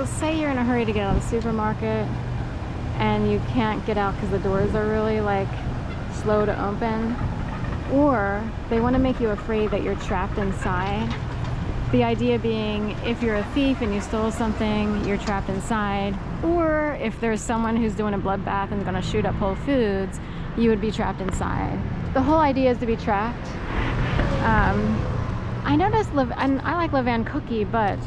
So say you're in a hurry to get out of the supermarket and you can't get out because the doors are really like slow to open, or they want to make you afraid that you're trapped inside. The idea being, if you're a thief and you stole something, you're trapped inside, or if there's someone who's doing a bloodbath and going to shoot up Whole Foods, you would be trapped inside. The whole idea is to be trapped. I noticed, and I like Levan Cookie, but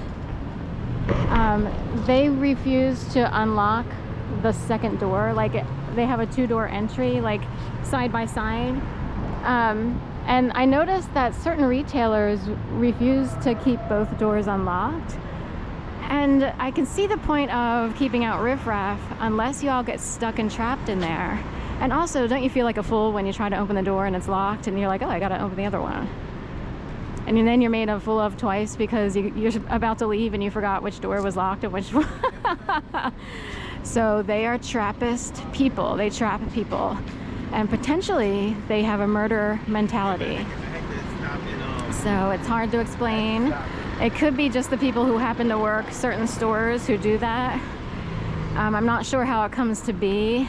they refuse to unlock the second door. Like they have a 2-door entry, like side by side. And I noticed that certain retailers refuse to keep both doors unlocked. And I can see the point of keeping out riffraff unless you all get stuck and trapped in there. And also, don't you feel like a fool when you try to open the door and it's locked and you're like, oh, I gotta open the other one. And then you're made a fool of twice because you're about to leave and you forgot which door was locked and which one. So they are Trappist people. They trap people. And potentially they have a murder mentality. So it's hard to explain. It could be just the people who happen to work certain stores who do that. I'm not sure how it comes to be.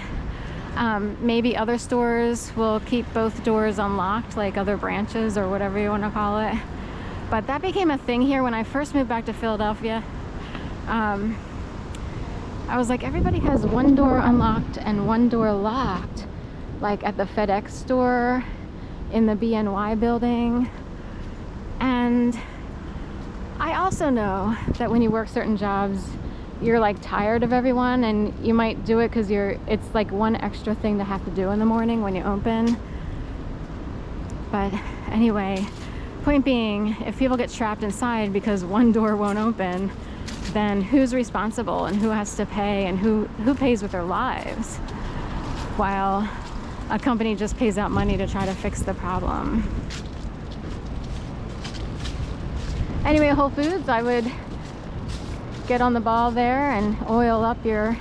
Maybe other stores will keep both doors unlocked, like other branches or whatever you want to call it. But that became a thing here when I first moved back to Philadelphia. I was like, everybody has one door unlocked and one door locked, like at the FedEx store, in the BNY building. And I also know that when you work certain jobs, you're like tired of everyone, and you might do it because it's like one extra thing to have to do in the morning when you open. But anyway, point being, if people get trapped inside because one door won't open, then who's responsible and who has to pay, and who pays with their lives while a company just pays out money to try to fix the problem? Anyway, Whole Foods, I would get on the ball there and oil up your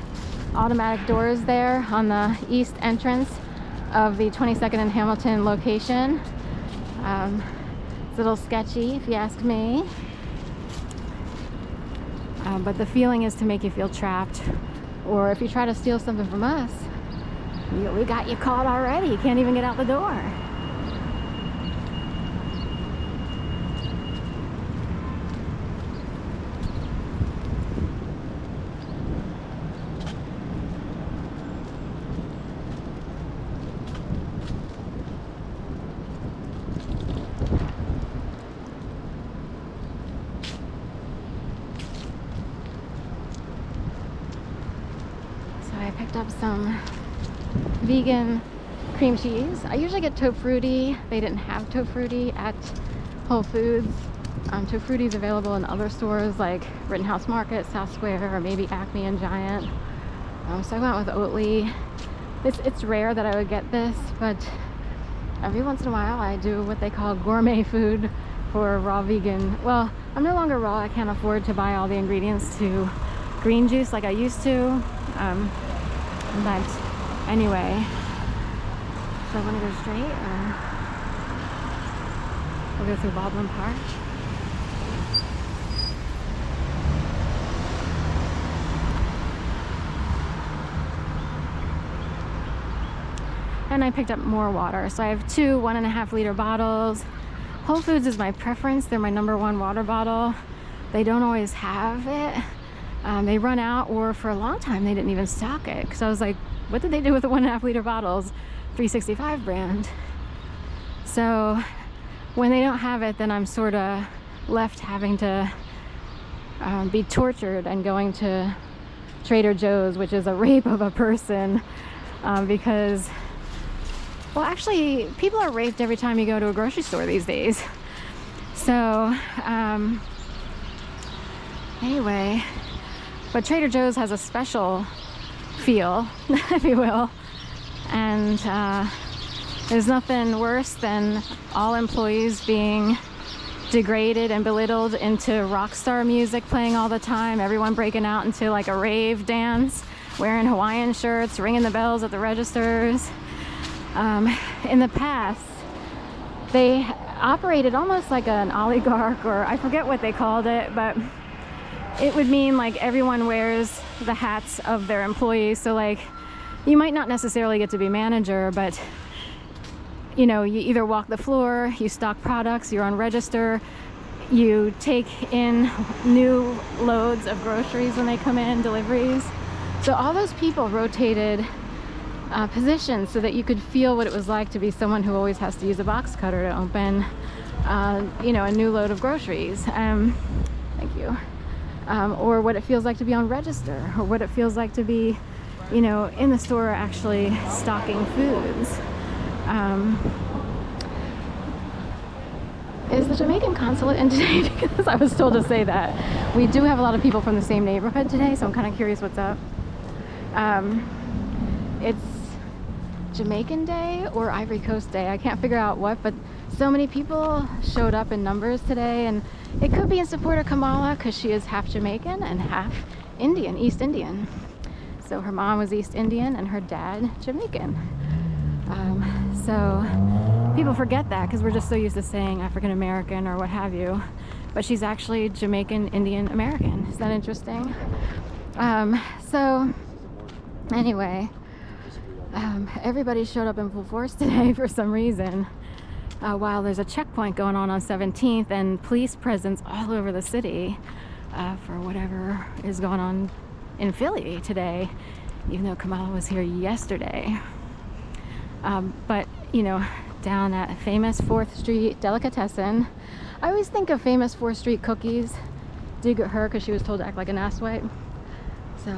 automatic doors there on the east entrance of the 22nd and Hamilton location. It's a little sketchy if you ask me, but the feeling is to make you feel trapped. Or if you try to steal something from us, we got you caught already. You can't even get out the door. I picked up some vegan cream cheese. I usually get Tofrutti. They didn't have Tofrutti at Whole Foods. Tofrutti is available in other stores like Rittenhouse Market, South Square, or maybe Acme and Giant. So I went with Oatly. It's rare that I would get this, but every once in a while I do what they call gourmet food for raw vegan. Well, I'm no longer raw. I can't afford to buy all the ingredients to green juice like I used to. But anyway, so I want to go straight, or we'll go through Baldwin Park. And I picked up more water. So I have two 1.5 liter bottles. Whole Foods is my preference. They're my #1 water bottle. They don't always have it. They run out, or for a long time they didn't even stock it. Because I was like, what did they do with the 1.5 liter bottles? 365 brand. So when they don't have it, then I'm sort of left having to be tortured and going to Trader Joe's, which is a rape of a person, because, well, actually people are raped every time you go to a grocery store these days. So anyway, but Trader Joe's has a special feel, if you will, and there's nothing worse than all employees being degraded and belittled into rock star music playing all the time, everyone breaking out into like a rave dance, wearing Hawaiian shirts, ringing the bells at the registers. In the past, they operated almost like an oligarch, or I forget what they called it, but it would mean like everyone wears the hats of their employees. So like you might not necessarily get to be manager, but you know, you either walk the floor, you stock products, you're on register, you take in new loads of groceries when they come in, deliveries. So all those people rotated positions so that you could feel what it was like to be someone who always has to use a box cutter to open you know, a new load of groceries. Thank you. Or what it feels like to be on register, or what it feels like to be, you know, in the store actually stocking foods. Is the Jamaican consulate in today? Because I was told to say that. We do have a lot of people from the same neighborhood today, so I'm kind of curious what's up. It's Jamaican Day or Ivory Coast Day. I can't figure out what, but so many people showed up in numbers today, and it could be in support of Kamala because she is half Jamaican and half Indian, East Indian. So her mom was East Indian and her dad Jamaican. So people forget that because we're just so used to saying African American or what have you, but she's actually Jamaican Indian American. Is that interesting? So anyway, everybody showed up in full force today for some reason, while there's a checkpoint going on 17th and police presence all over the city for whatever is going on in Philly today, even though Kamala was here yesterday. But you know, down at famous 4th Street Delicatessen, I always think of famous 4th Street cookies. Dig at her because she was told to act like an asswipe. So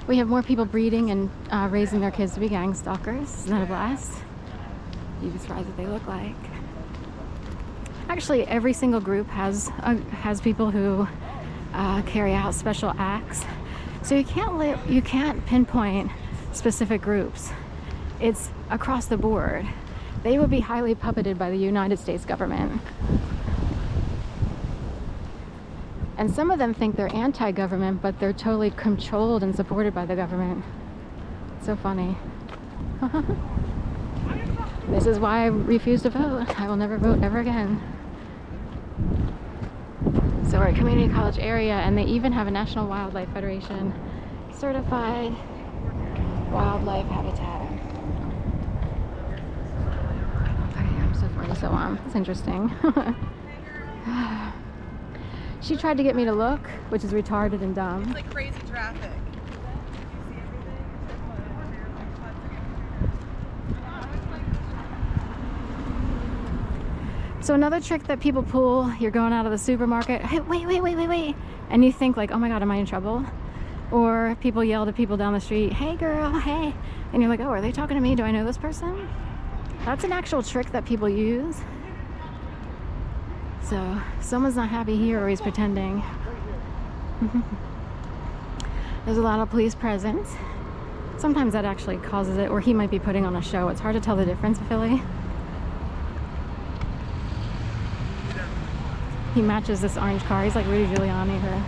we have more people breeding and raising their kids to be gang stalkers. Isn't that a blast? You'd be surprised what they look like. Actually, every single group has people who carry out special acts. So you can't pinpoint specific groups. It's across the board. They would be highly puppeted by the United States government. And some of them think they're anti-government, but they're totally controlled and supported by the government. So funny. This is why I refuse to vote. I will never vote ever again. So we're at Community College area, and they even have a National Wildlife Federation certified wildlife habitat. Okay, I'm so 40 so on. It's interesting. She tried to get me to look, which is retarded and dumb. It's like crazy traffic. So another trick that people pull, you're going out of the supermarket, hey, wait, and you think like, oh my god, am I in trouble? Or people yell to people down the street, hey girl, hey, and you're like, oh, are they talking to me? Do I know this person? That's an actual trick that people use. So someone's not happy here, or he's pretending. There's a lot of police presence. Sometimes that actually causes it, or he might be putting on a show. It's hard to tell the difference in Philly. He matches this orange car. He's like Rudy Giuliani here.